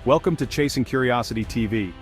Welcome to Chasing Curiosity TV.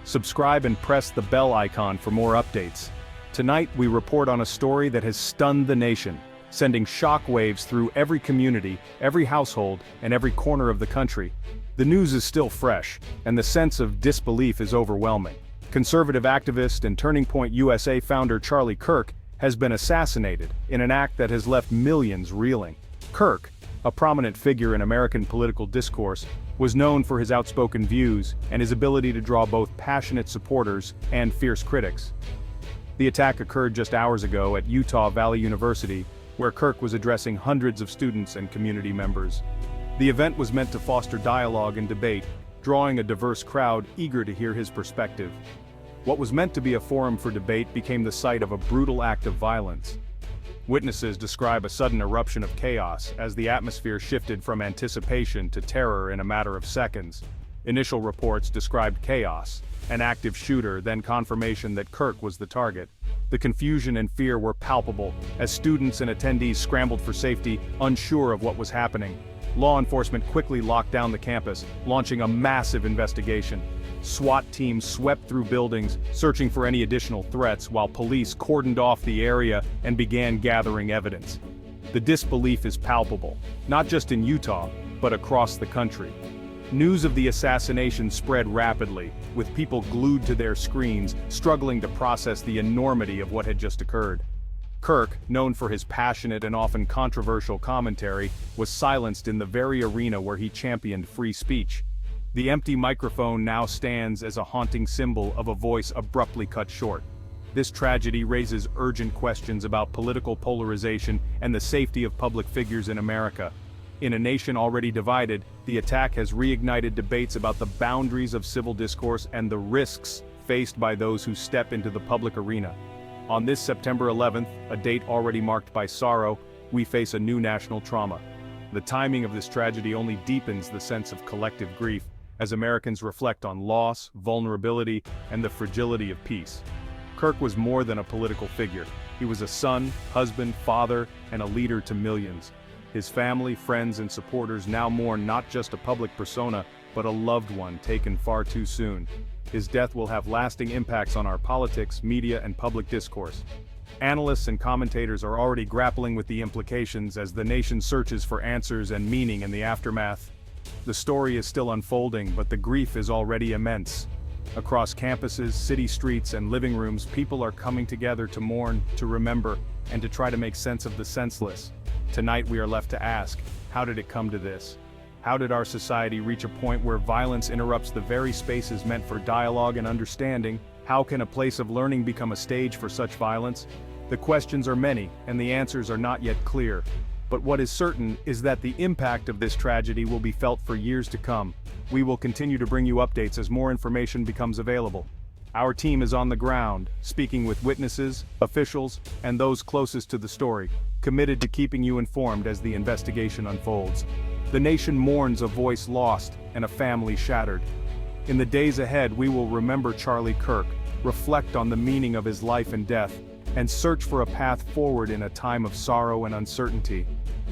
Subscribe and press the bell icon for more updates. Tonight we report on a story that has stunned the nation, sending shockwaves through every community, every household, and every corner of the country. The news is still fresh, and the sense of disbelief is overwhelming. Conservative activist and Turning Point USA founder Charlie Kirk has been assassinated in an act that has left millions reeling. Kirk, a prominent figure in American political discourse, was known for his outspoken views and his ability to draw both passionate supporters and fierce critics. The attack occurred just hours ago at Utah Valley University, where Kirk was addressing hundreds of students and community members. The event was meant to foster dialogue and debate, drawing a diverse crowd eager to hear his perspective. What was meant to be a forum for debate became the site of a brutal act of violence. Witnesses describe a sudden eruption of chaos as the atmosphere shifted from anticipation to terror in a matter of seconds. Initial reports described chaos, an active shooter, then confirmation that Kirk was the target. The confusion and fear were palpable as students and attendees scrambled for safety, unsure of what was happening. Law enforcement quickly locked down the campus, launching a massive investigation. SWAT teams swept through buildings, searching for any additional threats, while police cordoned off the area and began gathering evidence. The disbelief is palpable, not just in Utah, but across the country. News of the assassination spread rapidly, with people glued to their screens, struggling to process the enormity of what had just occurred. Kirk, known for his passionate and often controversial commentary, was silenced in the very arena where he championed free speech. The empty microphone now stands as a haunting symbol of a voice abruptly cut short. This tragedy raises urgent questions about political polarization and the safety of public figures in America. In a nation already divided, the attack has reignited debates about the boundaries of civil discourse and the risks faced by those who step into the public arena. On this September 11th, a date already marked by sorrow, we face a new national trauma. The timing of this tragedy only deepens the sense of collective grief, as Americans reflect on loss, vulnerability, and the fragility of peace. Kirk was more than a political figure. He was a son, husband, father, and a leader to millions. His family, friends, and supporters now mourn not just a public persona, but a loved one taken far too soon. His death will have lasting impacts on our politics, media, and public discourse. Analysts and commentators are already grappling with the implications as the nation searches for answers and meaning in the aftermath. The story is still unfolding, but the grief is already immense. Across campuses, city streets, and living rooms, people are coming together to mourn, to remember, and to try to make sense of the senseless. Tonight we are left to ask, how did it come to this? How did our society reach a point where violence interrupts the very spaces meant for dialogue and understanding? How can a place of learning become a stage for such violence? The questions are many, and the answers are not yet clear. But what is certain is that the impact of this tragedy will be felt for years to come. We will continue to bring you updates as more information becomes available. Our team is on the ground, speaking with witnesses, officials, and those closest to the story, committed to keeping you informed as the investigation unfolds. The nation mourns a voice lost and a family shattered. In the days ahead, we will remember Charlie Kirk, reflect on the meaning of his life and death, and search for a path forward in a time of sorrow and uncertainty.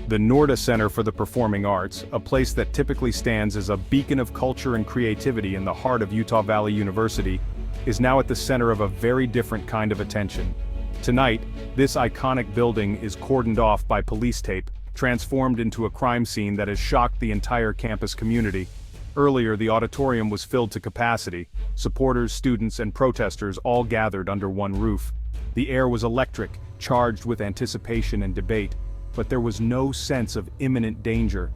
The Norda Center for the Performing Arts, a place that typically stands as a beacon of culture and creativity in the heart of Utah Valley University, is now at the center of a very different kind of attention. Tonight, this iconic building is cordoned off by police tape, transformed into a crime scene that has shocked the entire campus community. Earlier, the auditorium was filled to capacity. Supporters, students, and protesters all gathered under one roof. The air was electric, charged with anticipation and debate, but there was no sense of imminent danger.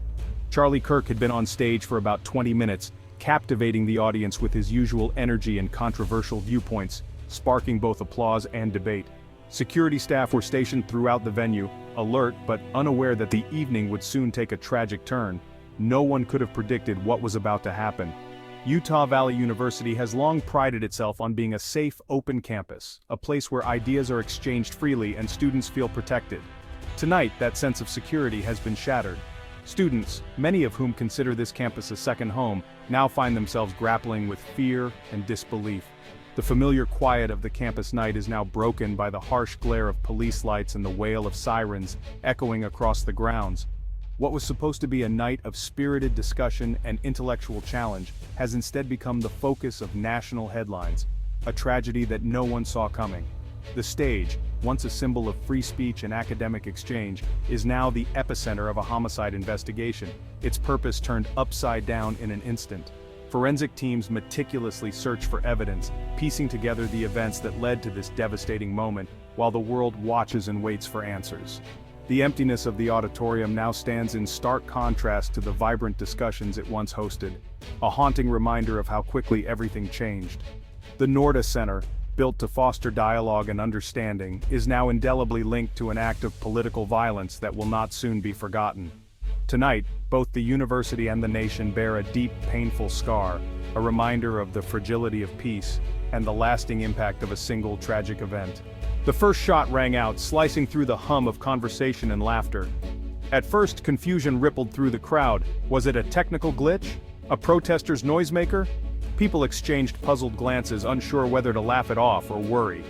Charlie Kirk had been on stage for about 20 minutes, captivating the audience with his usual energy and controversial viewpoints, sparking both applause and debate. Security staff were stationed throughout the venue, alert but unaware that the evening would soon take a tragic turn. No one could have predicted what was about to happen. Utah Valley University has long prided itself on being a safe, open campus, a place where ideas are exchanged freely and students feel protected. Tonight, that sense of security has been shattered. Students, many of whom consider this campus a second home, now find themselves grappling with fear and disbelief. The familiar quiet of the campus night is now broken by the harsh glare of police lights and the wail of sirens echoing across the grounds. What was supposed to be a night of spirited discussion and intellectual challenge has instead become the focus of national headlines, a tragedy that no one saw coming. The stage, once a symbol of free speech and academic exchange, is now the epicenter of a homicide investigation, its purpose turned upside down in an instant. Forensic teams meticulously search for evidence, piecing together the events that led to this devastating moment, while the world watches and waits for answers. The emptiness of the auditorium now stands in stark contrast to the vibrant discussions it once hosted, a haunting reminder of how quickly everything changed. The Norda Center, built to foster dialogue and understanding, is now indelibly linked to an act of political violence that will not soon be forgotten. Tonight, both the university and the nation bear a deep, painful scar, a reminder of the fragility of peace and the lasting impact of a single tragic event. The first shot rang out, slicing through the hum of conversation and laughter. At first, confusion rippled through the crowd. Was it a technical glitch? A protester's noisemaker? People exchanged puzzled glances, unsure whether to laugh it off or worry.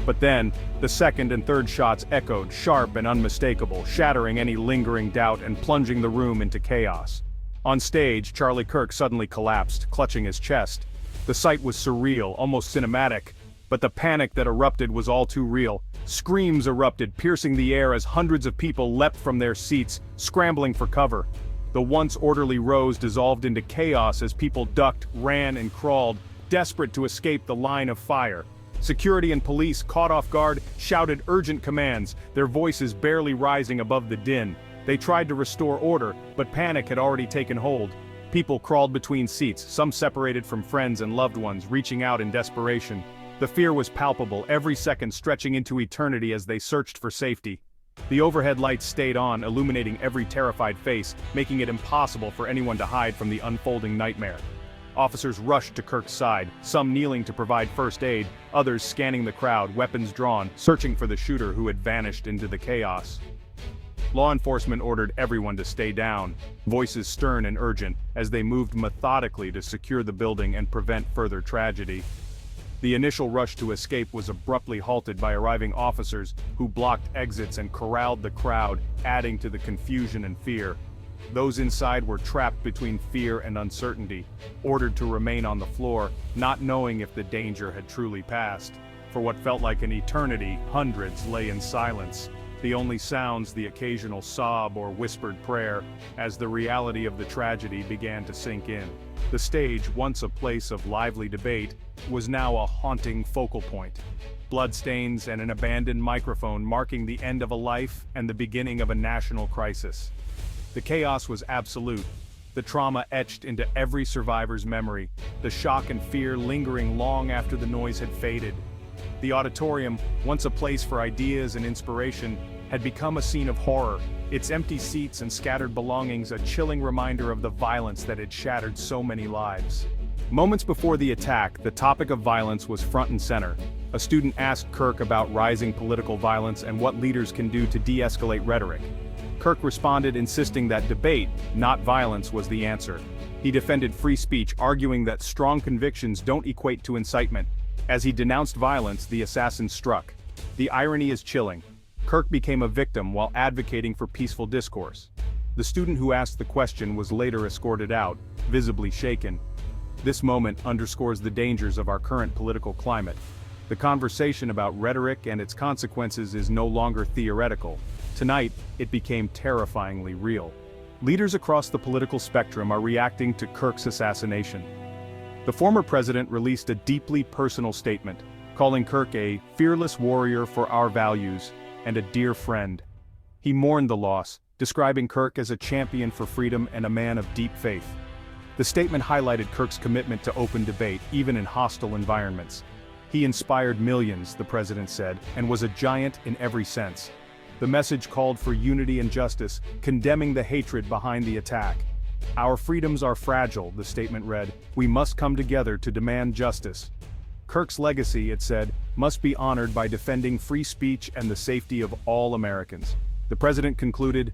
But then, the second and third shots echoed, sharp and unmistakable, shattering any lingering doubt and plunging the room into chaos. On stage, Charlie Kirk suddenly collapsed, clutching his chest. The sight was surreal, almost cinematic, but the panic that erupted was all too real. Screams erupted, piercing the air as hundreds of people leapt from their seats, scrambling for cover. The once orderly rows dissolved into chaos as people ducked, ran, and crawled, desperate to escape the line of fire. Security and police, caught off guard, shouted urgent commands, their voices barely rising above the din. They tried to restore order, but panic had already taken hold. People crawled between seats, some separated from friends and loved ones, reaching out in desperation. The fear was palpable, every second stretching into eternity as they searched for safety. The overhead lights stayed on, illuminating every terrified face, making it impossible for anyone to hide from the unfolding nightmare. Officers rushed to Kirk's side, some kneeling to provide first aid, others scanning the crowd, weapons drawn, searching for the shooter who had vanished into the chaos. Law enforcement ordered everyone to stay down, voices stern and urgent, as they moved methodically to secure the building and prevent further tragedy. The initial rush to escape was abruptly halted by arriving officers who blocked exits and corralled the crowd, adding to the confusion and fear. Those inside were trapped between fear and uncertainty, ordered to remain on the floor, not knowing if the danger had truly passed. For what felt like an eternity, hundreds lay in silence, the only sounds the occasional sob or whispered prayer, as the reality of the tragedy began to sink in. The stage, once a place of lively debate, was now a haunting focal point. Bloodstains and an abandoned microphone marking the end of a life and the beginning of a national crisis. The chaos was absolute, the trauma etched into every survivor's memory, the shock and fear lingering long after the noise had faded. The auditorium, once a place for ideas and inspiration, had become a scene of horror, its empty seats and scattered belongings a chilling reminder of the violence that had shattered so many lives. Moments before the attack, the topic of violence was front and center. A student asked Kirk about rising political violence and what leaders can do to de-escalate rhetoric. Kirk responded, insisting that debate, not violence, was the answer. He defended free speech, arguing that strong convictions don't equate to incitement. As he denounced violence, the assassin struck. The irony is chilling. Kirk became a victim while advocating for peaceful discourse. The student who asked the question was later escorted out, visibly shaken. This moment underscores the dangers of our current political climate. The conversation about rhetoric and its consequences is no longer theoretical. Tonight, it became terrifyingly real. Leaders across the political spectrum are reacting to Kirk's assassination. The former president released a deeply personal statement, calling Kirk a fearless warrior for our values and a dear friend. He mourned the loss, describing Kirk as a champion for freedom and a man of deep faith. The statement highlighted Kirk's commitment to open debate, even in hostile environments. He inspired millions, the president said, and was a giant in every sense. The message called for unity and justice, condemning the hatred behind the attack. Our freedoms are fragile, the statement read. We must come together to demand justice. Kirk's legacy, it said, must be honored by defending free speech and the safety of all Americans. The president concluded,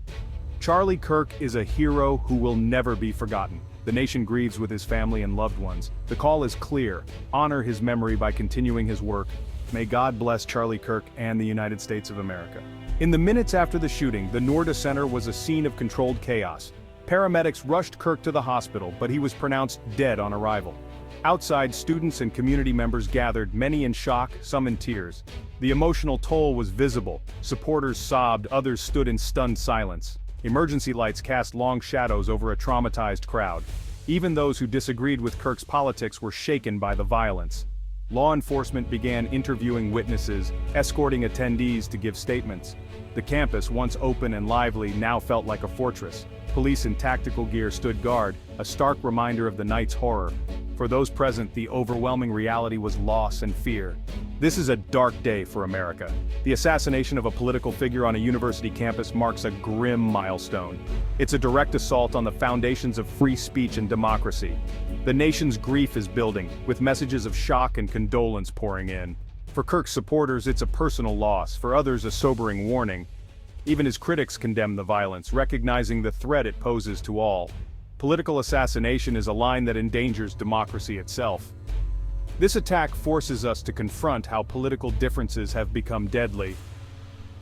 Charlie Kirk is a hero who will never be forgotten. The nation grieves with his family and loved ones. The call is clear. Honor his memory by continuing his work. May God bless Charlie Kirk and the United States of America. In the minutes after the shooting, the Norda Center was a scene of controlled chaos. Paramedics rushed Kirk to the hospital, but he was pronounced dead on arrival. Outside, students and community members gathered, many in shock, some in tears. The emotional toll was visible. Supporters sobbed, others stood in stunned silence. Emergency lights cast long shadows over a traumatized crowd. Even those who disagreed with Kirk's politics were shaken by the violence. Law enforcement began interviewing witnesses, escorting attendees to give statements. The campus, once open and lively, now felt like a fortress. Police in tactical gear stood guard, a stark reminder of the night's horror. For those present, the overwhelming reality was loss and fear. This is a dark day for America. The assassination of a political figure on a university campus marks a grim milestone. It's a direct assault on the foundations of free speech and democracy. The nation's grief is building, with messages of shock and condolence pouring in. For Kirk's supporters, it's a personal loss, for others a sobering warning. Even his critics condemn the violence, recognizing the threat it poses to all. Political assassination is a line that endangers democracy itself. This attack forces us to confront how political differences have become deadly.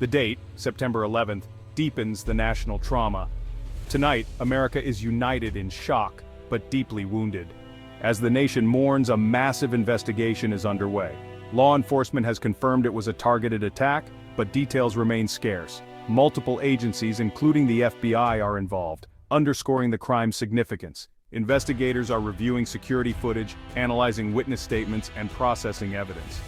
The date, September 11th, deepens the national trauma. Tonight, America is united in shock, but deeply wounded. As the nation mourns, a massive investigation is underway. Law enforcement has confirmed it was a targeted attack, but details remain scarce. Multiple agencies, including the FBI, are involved, underscoring the crime's significance. Investigators are reviewing security footage, analyzing witness statements, and processing evidence.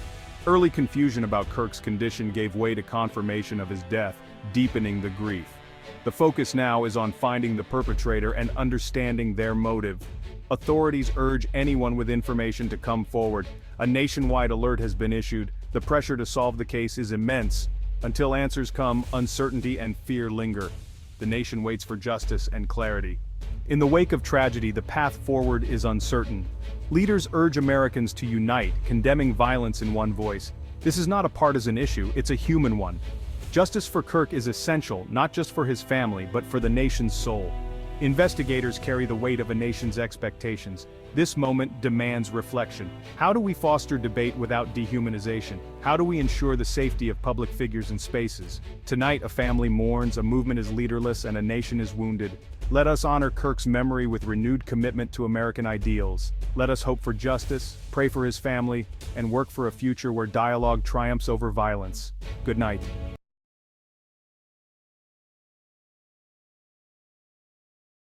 Early confusion about Kirk's condition gave way to confirmation of his death, deepening the grief. The focus now is on finding the perpetrator and understanding their motive. Authorities urge anyone with information to come forward. A nationwide alert has been issued. The pressure to solve the case is immense. Until answers come, uncertainty and fear linger. The nation waits for justice and clarity. In the wake of tragedy, the path forward is uncertain. Leaders urge Americans to unite, condemning violence in one voice. This is not a partisan issue, it's a human one. Justice for Kirk is essential, not just for his family, but for the nation's soul. Investigators carry the weight of a nation's expectations. This moment demands reflection. How do we foster debate without dehumanization? How do we ensure the safety of public figures and spaces? Tonight, a family mourns, a movement is leaderless, and a nation is wounded. Let us honor Kirk's memory with renewed commitment to American ideals. Let us hope for justice, pray for his family, and work for a future where dialogue triumphs over violence. Good night.